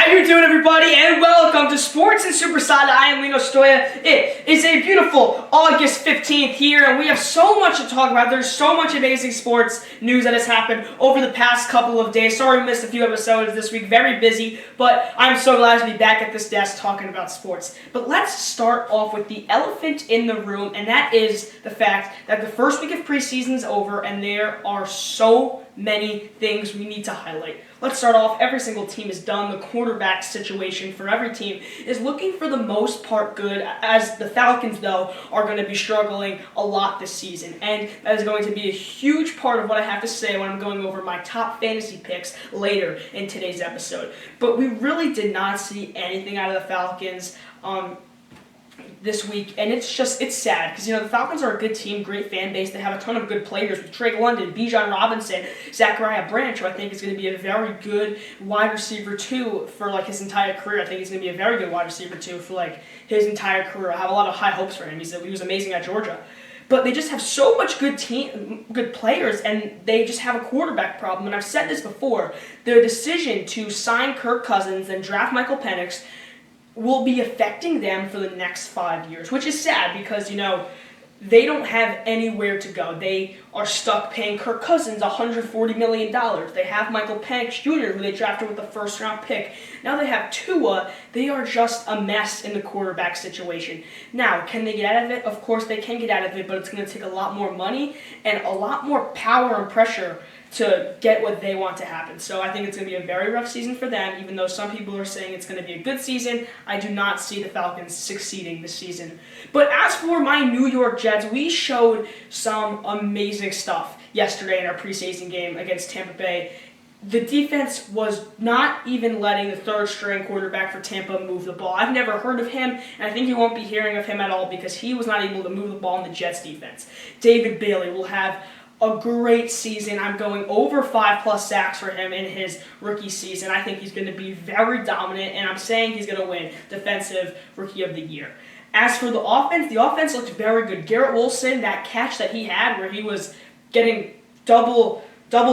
How you doing, everybody? And welcome to Sports and Soppressata. I am Lino Stoya. It is a beautiful August 15th here, and we have so much to talk about. There's so much amazing sports news that has happened over the past couple of days. Sorry we missed a few episodes this week. Very busy, but I'm so glad to be back at this desk talking about sports. But let's start off with the elephant in the room, and that is the fact that the first week of preseason is over, and there are so many things we need to highlight. Let's start off. Every single team is done. The quarterback situation for every team is looking for the most part good, as the Falcons, though, are going to be struggling a lot this season. And that is going to be a huge part of what I have to say when I'm going over my top fantasy picks later in today's episode. But we really did not see anything out of the Falcons this week, and it's sad because the Falcons are a good team, great fan base. They have a ton of good players with Drake London, Bijan Robinson, Zachariah Branch, who I think is going to be a very good wide receiver too for his entire career. I think he's going to be a very good wide receiver too for his entire career. I have a lot of high hopes for him. He was amazing at Georgia. But they just have so much good players, and they just have a quarterback problem. And I've said this before, their decision to sign Kirk Cousins and draft Michael Penix will be affecting them for the next 5 years, which is sad because, they don't have anywhere to go. They are stuck paying Kirk Cousins $140 million. They have Michael Penix Jr., who they drafted with a first-round pick. Now they have Tua. They are just a mess in the quarterback situation. Now, can they get out of it? Of course they can get out of it, but it's going to take a lot more money and a lot more power and pressure to get what they want to happen. So I think it's going to be a very rough season for them, even though some people are saying it's going to be a good season. I do not see the Falcons succeeding this season. But as for my New York Jets, we showed some amazing stuff yesterday in our preseason game against Tampa Bay. The defense was not even letting the third-string quarterback for Tampa move the ball. I've never heard of him, and I think you won't be hearing of him at all because he was not able to move the ball in the Jets' defense. David Bailey will have a great season. I'm going over 5+ sacks for him in his rookie season. I think he's going to be very dominant, and I'm saying he's going to win Defensive Rookie of the Year. As for the offense looked very good. Garrett Wilson, that catch that he had where he was getting double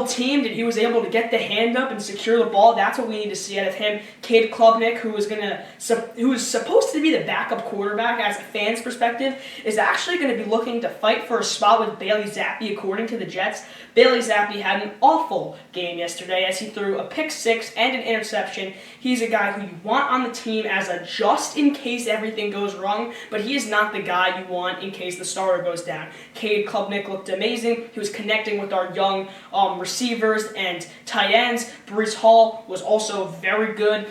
teamed and he was able to get the hand up and secure the ball, that's what we need to see out of him. Cade Klubnik, who is supposed to be the backup quarterback as a fan's perspective, is actually going to be looking to fight for a spot with Bailey Zappi, according to the Jets. Bailey Zappi had an awful game yesterday as he threw a pick six and an interception. He's a guy who you want on the team as a just in case everything goes wrong, but he is not the guy you want in case the starter goes down. Cade Klubnik looked amazing. He was connecting with our young receivers and tight ends. Breece Hall was also very good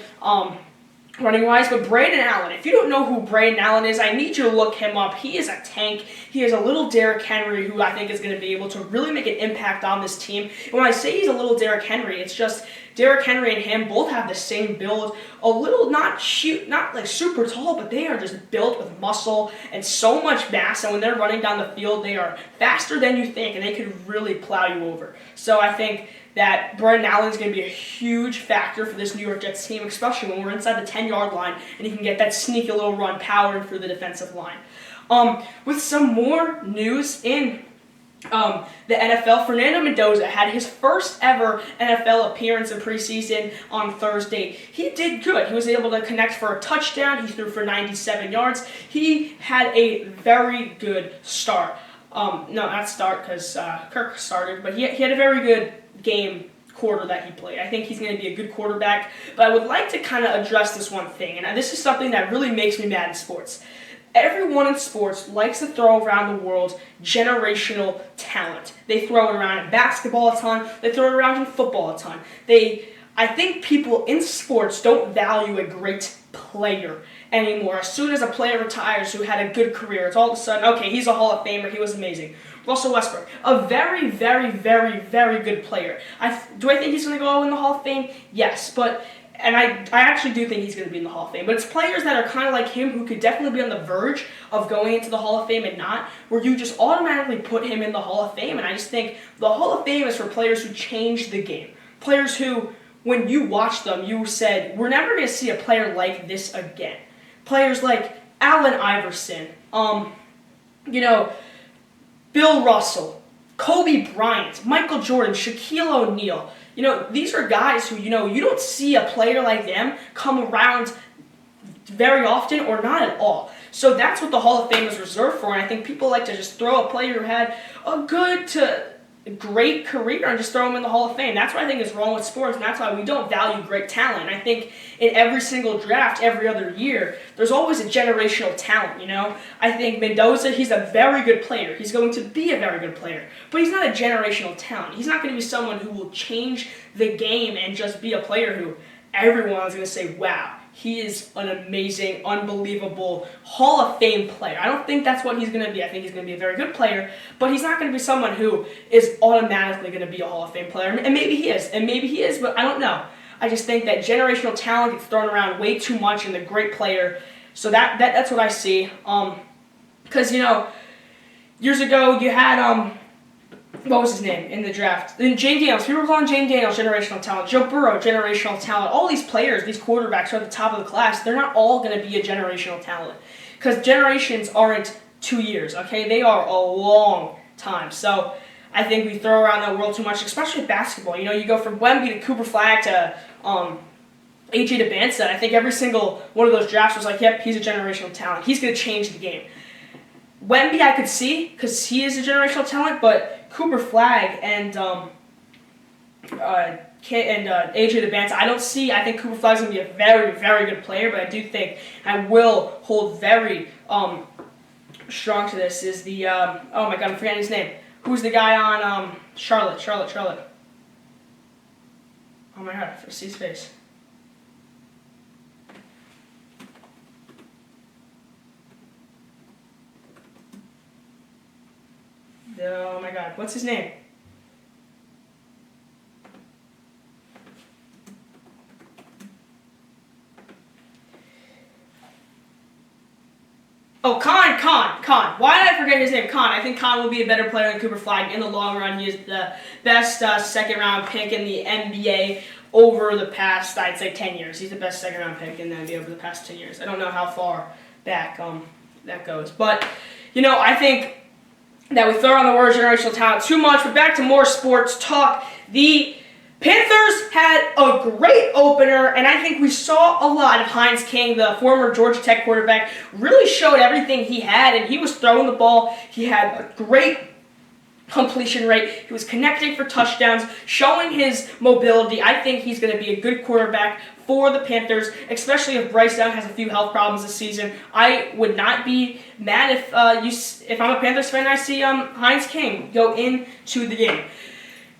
running-wise. But Braden Allen, if you don't know who Braden Allen is, I need you to look him up. He is a tank. He is a little Derrick Henry who I think is going to be able to really make an impact on this team. And when I say he's a little Derrick Henry, it's just Derrick Henry and him both have the same build. A little, not super tall, but they are just built with muscle and so much mass. And when they're running down the field, they are faster than you think, and they could really plow you over. So I think that Braden Allen is going to be a huge factor for this New York Jets team, especially when we're inside the 10-yard line and he can get that sneaky little run powering through the defensive line. With some more news in the NFL, Fernando Mendoza had his first ever NFL appearance in preseason on Thursday. He did good. He was able to connect for a touchdown. He threw for 97 yards. He had a very good start. Not start because Kirk started, but he had a very good game quarter that he played. I think he's going to be a good quarterback, but I would like to kind of address this one thing, and this is something that really makes me mad in sports. Everyone in sports likes to throw around the world generational talent. They throw it around in basketball a ton. They throw it around in football a ton. I think people in sports don't value a great player anymore. As soon as a player retires who had a good career, it's all of a sudden, okay, he's a Hall of Famer, he was amazing. Russell Westbrook, a very, very, very, very good player. Do I think he's going to go in the Hall of Fame? Yes, and I actually do think he's going to be in the Hall of Fame. But it's players that are kind of like him who could definitely be on the verge of going into the Hall of Fame and not, where you just automatically put him in the Hall of Fame. And I just think the Hall of Fame is for players who changed the game. Players who, when you watched them, you said, we're never going to see a player like this again. Players like Allen Iverson, Bill Russell, Kobe Bryant, Michael Jordan, Shaquille O'Neal. these are guys who, you don't see a player like them come around very often or not at all. So that's what the Hall of Fame is reserved for, and I think people like to just throw a player who had a good to great career and just throw him in the Hall of Fame. That's what I think is wrong with sports, and that's why we don't value great talent. I think in every single draft, every other year, there's always a generational talent, I think Mendoza, he's a very good player. He's going to be a very good player, but he's not a generational talent. He's not going to be someone who will change the game and just be a player who everyone is going to say, wow, he is an amazing, unbelievable Hall of Fame player. I don't think that's what he's going to be. I think he's going to be a very good player, but he's not going to be someone who is automatically going to be a Hall of Fame player. And maybe he is, but I don't know. I just think that generational talent gets thrown around way too much in the great player. So that's what I see. Because, years ago you had, what was his name in the draft? Then Jane Daniels. People were calling Jane Daniels generational talent. Joe Burrow, generational talent. All these players, these quarterbacks who are at the top of the class, they're not all going to be a generational talent. Because generations aren't 2 years, okay? They are a long time. So I think we throw around that world too much, especially basketball. You go from Wemby to Cooper Flagg to AJ DeBansa. I think every single one of those drafts was like, yep, he's a generational talent. He's going to change the game. Wemby I could see because he is a generational talent, but Cooper Flagg and AJ DeBansa, I don't see. I think Cooper Flagg's going to be a very, very good player, but I do think I will hold very strong to this is the, oh my God, I'm forgetting his name. Who's the guy on Charlotte? Oh my God, I see his face. Oh my God, what's his name? Oh, Khan. Why did I forget his name? Khan. I think Khan will be a better player than Cooper Flagg in the long run. He is the best second-round pick in the NBA over the past, I'd say, 10 years. He's the best second-round pick in the NBA over the past 10 years. I don't know how far back that goes. But, I think that we throw around the word generational talent too much. But back to more sports talk. The Panthers had a great opener, and I think we saw a lot of Hines King, the former Georgia Tech quarterback, really showed everything he had, and he was throwing the ball. He had a great completion rate. He was connecting for touchdowns, showing his mobility. I think he's going to be a good quarterback for the Panthers, especially if Bryce Young has a few health problems this season. I would not be mad if I'm a Panthers fan and I see Hines King go into the game.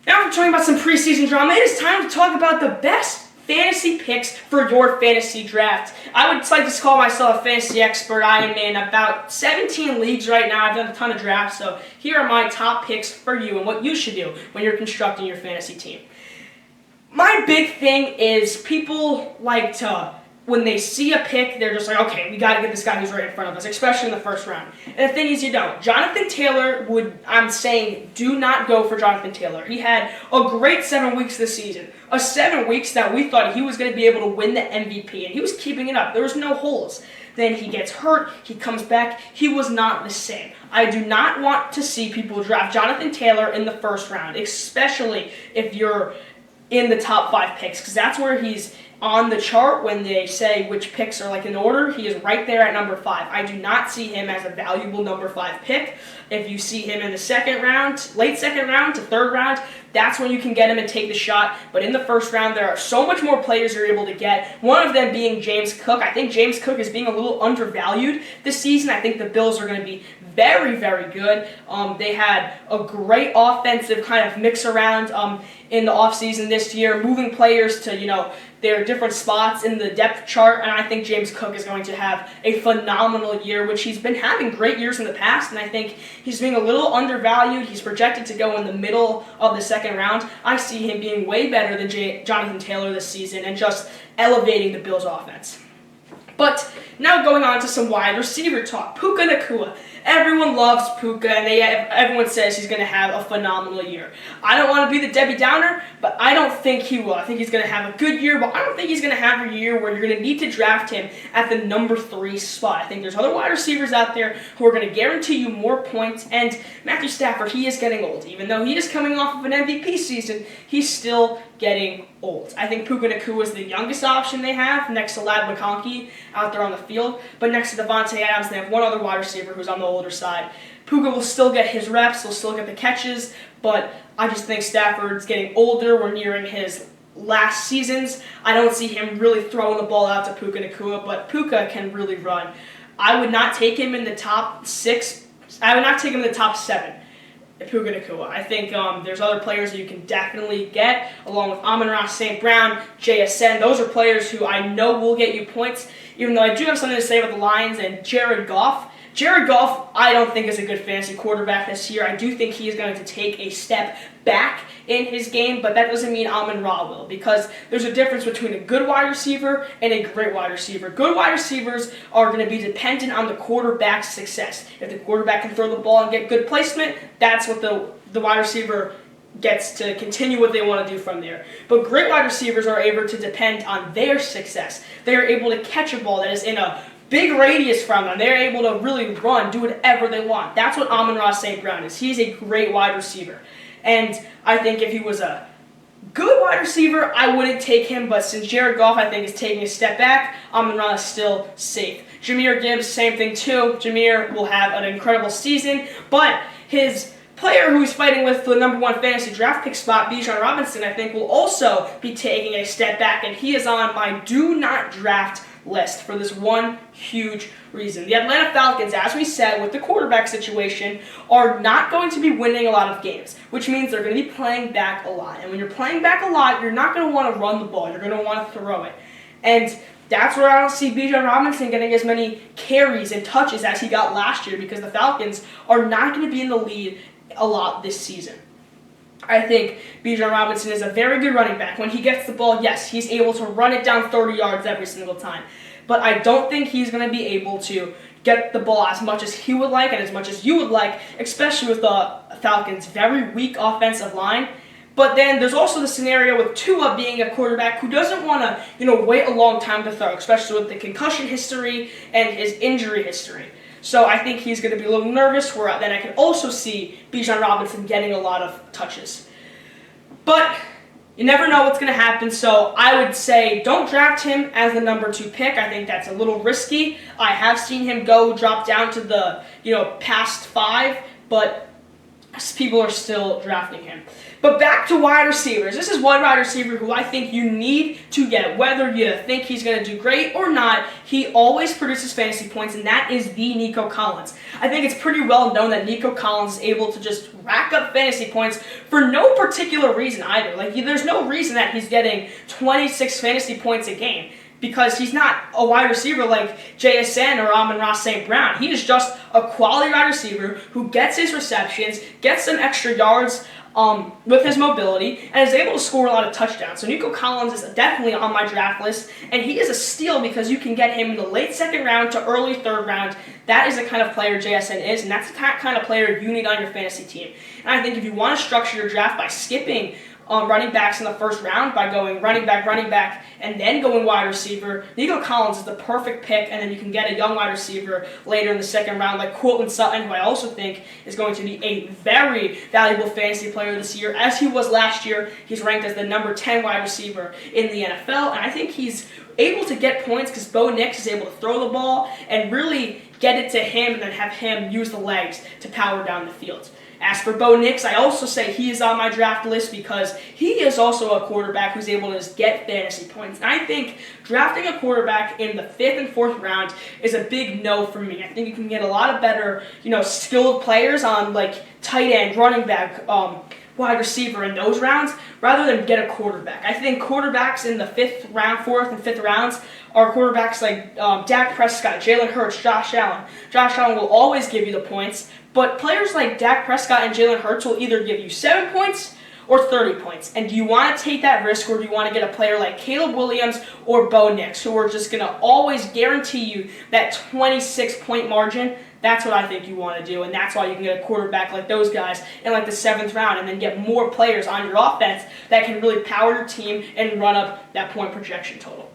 Now we're talking about some preseason drama. It is time to talk about the best fantasy picks for your fantasy draft. I would like to call myself a fantasy expert. I am in about 17 leagues right now. I've done a ton of drafts, so here are my top picks for you and what you should do when you're constructing your fantasy team. My big thing is people like to, when they see a pick, they're just like, okay, we got to get this guy who's right in front of us, especially in the first round. And the thing is, you don't. Jonathan Taylor I'm saying, do not go for Jonathan Taylor. He had a great 7 weeks this season. 7 weeks that we thought he was going to be able to win the MVP, and he was keeping it up. There was no holes. Then he gets hurt, he comes back, he was not the same. I do not want to see people draft Jonathan Taylor in the first round, especially if you're in the top 5 picks, because that's where he's on the chart when they say which picks are like in order. He is right there at number 5. I do not see him as a valuable number 5 pick. If you see him in the second round, late second round to third round, that's when you can get him and take the shot. But in the first round, there are so much more players you're able to get. One of them being James Cook. I think James Cook is being a little undervalued this season. I think the Bills are going to be very, very good. They had a great offensive kind of mix around in the offseason this year, moving players to, their different spots in the depth chart, and I think James Cook is going to have a phenomenal year, which he's been having great years in the past, and I think he's being a little undervalued. He's projected to go in the middle of the second round. I see him being way better than Jonathan Taylor this season and just elevating the Bills' offense. But now going on to some wide receiver talk. Puka Nacua. Everyone loves Puka, and everyone says he's going to have a phenomenal year. I don't want to be the Debbie Downer, but I don't think he will. I think he's going to have a good year, but I don't think he's going to have a year where you're going to need to draft him at the number 3 spot. I think there's other wide receivers out there who are going to guarantee you more points, and Matthew Stafford, he is getting old. Even though he is coming off of an MVP season, he's still getting old. I think Puka Nacua is the youngest option they have, next to Lad McConkey out there on the field. But next to Devontae Adams, they have one other wide receiver who's on the older side. Puka will still get his reps, he'll still get the catches, but I just think Stafford's getting older. We're nearing his last seasons. I don't see him really throwing the ball out to Puka Nacua, but Puka can really run. I would not take him in the top 6. I would not take him in the top 7. Puka Nacua. I think there's other players that you can definitely get, along with Amon-Ra St. Brown, JSN. Those are players who I know will get you points, even though I do have something to say about the Lions and Jared Goff. Jared Goff, I don't think is a good fantasy quarterback this year. I do think he is going to take a step back in his game, but that doesn't mean Amon-Ra will, because there's a difference between a good wide receiver and a great wide receiver. Good wide receivers are going to be dependent on the quarterback's success. If the quarterback can throw the ball and get good placement, that's what the wide receiver gets to continue what they want to do from there. But great wide receivers are able to depend on their success. They are able to catch a ball that is in a big radius from them. They're able to really run, do whatever they want. That's what Amon-Ra St. Brown is. He's a great wide receiver. And I think if he was a good wide receiver, I wouldn't take him. But since Jared Goff, I think, is taking a step back, Amon-Ra is still safe. Jahmyr Gibbs, same thing too. Jahmyr will have an incredible season. But his player who he's fighting with for the number 1 fantasy draft pick spot, Bijan Robinson, I think will also be taking a step back. And he is on my do not draft list for this one huge reason. The Atlanta Falcons, as we said, with the quarterback situation, are not going to be winning a lot of games, which means they're going to be playing back a lot. And when you're playing back a lot, you're not going to want to run the ball. You're going to want to throw it. And that's where I don't see Bijan Robinson getting as many carries and touches as he got last year, because the Falcons are not going to be in the lead a lot this season. I think Bijan Robinson is a very good running back. When he gets the ball, yes, he's able to run it down 30 yards every single time. But I don't think he's going to be able to get the ball as much as he would like and as much as you would like, especially with the Falcons' very weak offensive line. But then there's also the scenario with Tua being a quarterback who doesn't want to, wait a long time to throw, especially with the concussion history and his injury history. So I think he's going to be a little nervous, where then I can also see Bijan Robinson getting a lot of touches. But you never know what's going to happen, so I would say don't draft him as the number 2 pick. I think that's a little risky. I have seen him drop down to the, past 5, but people are still drafting him. But back to wide receivers. This is one wide receiver who I think you need to get. Whether you think he's going to do great or not, he always produces fantasy points, and that is the Nico Collins. I think it's pretty well known that Nico Collins is able to just rack up fantasy points for no particular reason either. There's no reason that he's getting 26 fantasy points a game, because he's not a wide receiver like JSN or Amon-Ra St. Brown. He is just a quality wide receiver who gets his receptions, gets some extra yards with his mobility, and is able to score a lot of touchdowns. So Nico Collins is definitely on my draft list, and he is a steal because you can get him in the late 2nd round to early 3rd round. That is the kind of player JSN is, and that's the kind of player you need on your fantasy team. And I think if you want to structure your draft by skipping running backs in the 1st round, by going running back, and then going wide receiver, Nico Collins is the perfect pick, and then you can get a young wide receiver later in the 2nd round, like Courtland Sutton, who I also think is going to be a very valuable fantasy player this year. As he was last year, he's ranked as the number 10 wide receiver in the NFL, and I think he's able to get points because Bo Nix is able to throw the ball and really get it to him, and then have him use the legs to power down the field. As for Bo Nix, I also say he is on my draft list because he is also a quarterback who's able to just get fantasy points. And I think drafting a quarterback in the 5th and 4th round is a big no for me. I think you can get a lot of better, skilled players on tight end, running back, wide receiver in those rounds rather than get a quarterback. I think quarterbacks in the 5th round, 4th and 5th rounds are quarterbacks like Dak Prescott, Jalen Hurts, Josh Allen. Josh Allen will always give you the points, but players like Dak Prescott and Jalen Hurts will either give you 7 points or 30 points. And do you want to take that risk, or do you want to get a player like Caleb Williams or Bo Nix, who are just going to always guarantee you that 26-point margin? That's what I think you want to do, and that's why you can get a quarterback like those guys in the 7th round, and then get more players on your offense that can really power your team and run up that point projection total.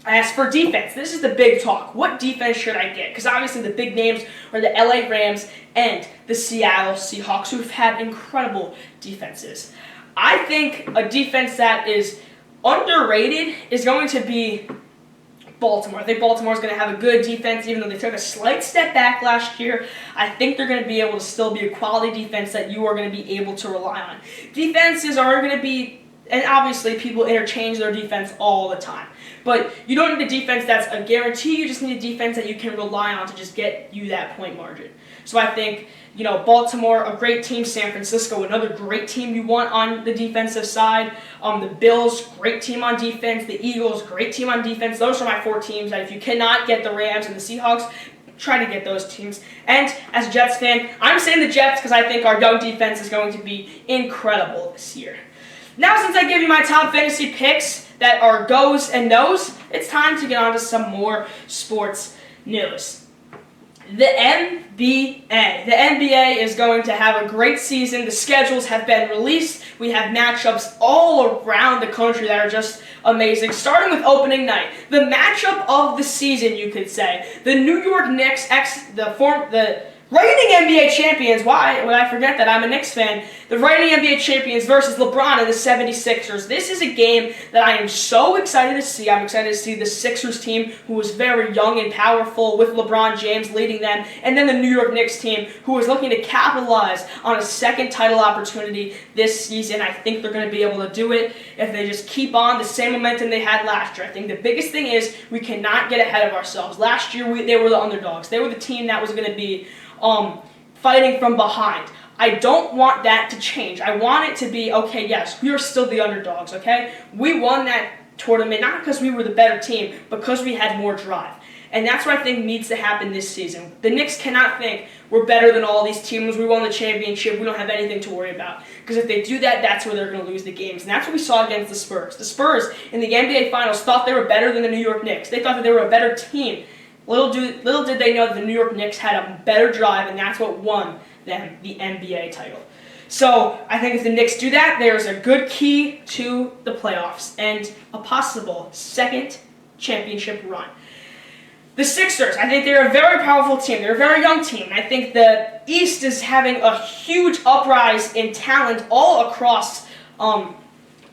As for defense, this is the big talk. What defense should I get? Because obviously the big names are the LA Rams and the Seattle Seahawks, who've had incredible defenses. I think a defense that is underrated is going to be Baltimore. I think Baltimore is going to have a good defense, even though they took a slight step back last year. I think they're going to be able to still be a quality defense that you are going to be able to rely on. Defenses are going to be, and obviously people interchange their defense all the time, but you don't need a defense that's a guarantee. You just need a defense that you can rely on to just get you that point margin. So I think, Baltimore, a great team. San Francisco, another great team you want on the defensive side. The Bills, great team on defense. The Eagles, great team on defense. Those are my 4 teams that if you cannot get the Rams and the Seahawks, try to get those teams. And as a Jets fan, I'm saying the Jets because I think our young defense is going to be incredible this year. Now, since I gave you my top fantasy picks that are goes and nos, it's time to get on to some more sports news. The NBA. The NBA is going to have a great season. The schedules have been released. We have matchups all around the country that are just amazing. Starting with opening night, the matchup of the season, you could say. The New York Knicks, the reigning NBA champions. Why would I forget that? I'm a Knicks fan. The reigning NBA champions versus LeBron and the 76ers. This is a game that I am so excited to see. I'm excited to see the Sixers team, who was very young and powerful with LeBron James leading them, and then the New York Knicks team, who is looking to capitalize on a second title opportunity this season. I think they're going to be able to do it if they just keep on the same momentum they had last year. I think the biggest thing is we cannot get ahead of ourselves. Last year, they were the underdogs. They were the team that was going to be fighting from behind. I don't want that to change. I want it to be, okay, yes, we are still the underdogs, okay? We won that tournament not because we were the better team, because we had more drive. And that's what I think needs to happen this season. The Knicks cannot think we're better than all these teams. We won the championship. We don't have anything to worry about. Because if they do that, that's where they're going to lose the games. And that's what we saw against the Spurs. The Spurs in the NBA Finals thought they were better than the New York Knicks. They thought that they were a better team. Little did they know that the New York Knicks had a better drive, and that's what won them the NBA title. So I think if the Knicks do that, there's a good key to the playoffs and a possible second championship run. The Sixers, I think they're a very powerful team. They're a very young team. I think the East is having a huge uprise in talent all across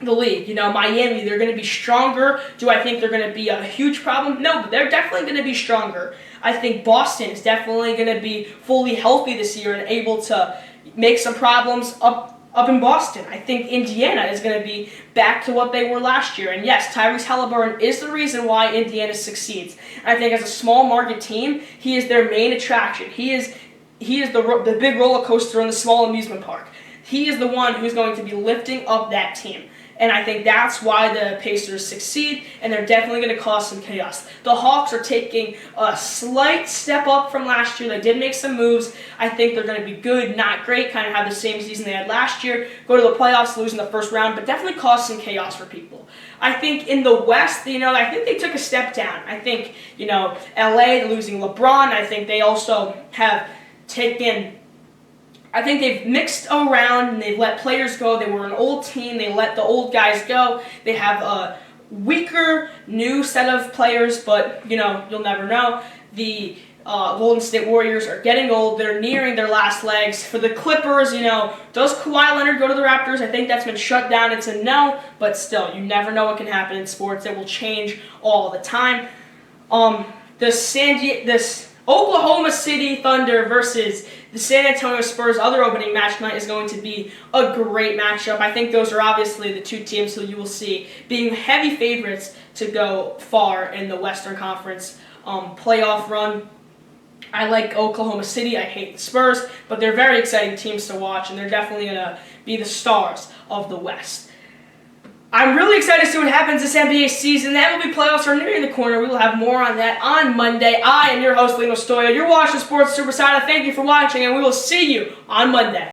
the league. Miami, they're going to be stronger. Do I think they're going to be a huge problem? No, but they're definitely going to be stronger. I think Boston is definitely going to be fully healthy this year and able to make some problems up in Boston. I think Indiana is going to be back to what they were last year. And yes, Tyrese Halliburton is the reason why Indiana succeeds. And I think as a small market team, he is their main attraction. He is the big roller coaster in the small amusement park. He is the one who's going to be lifting up that team. And I think that's why the Pacers succeed, and they're definitely going to cause some chaos. The Hawks are taking a slight step up from last year. They did make some moves. I think they're going to be good, not great, kind of have the same season they had last year, go to the playoffs, lose in the first round, but definitely cause some chaos for people. I think in the West, I think they took a step down. I think, LA losing LeBron. I think they also have I think they've mixed around and they've let players go. They were an old team. They let the old guys go. They have a weaker new set of players, but, you'll never know. The Golden State Warriors are getting old. They're nearing their last legs. For the Clippers, does Kawhi Leonard go to the Raptors? I think that's been shut down. It's a no, but still, you never know what can happen in sports. It will change all the time. This Oklahoma City Thunder versus the San Antonio Spurs other opening match tonight is going to be a great matchup. I think those are obviously the two teams who you will see being heavy favorites to go far in the Western Conference playoff run. I like Oklahoma City. I hate the Spurs, but they're very exciting teams to watch, and they're definitely going to be the stars of the West. I'm really excited to see what happens this NBA season. The MLB playoffs are nearing the corner. We will have more on that on Monday. I am your host, Lino Stoya. You're watching Sports Soppressata. Thank you for watching, and we will see you on Monday.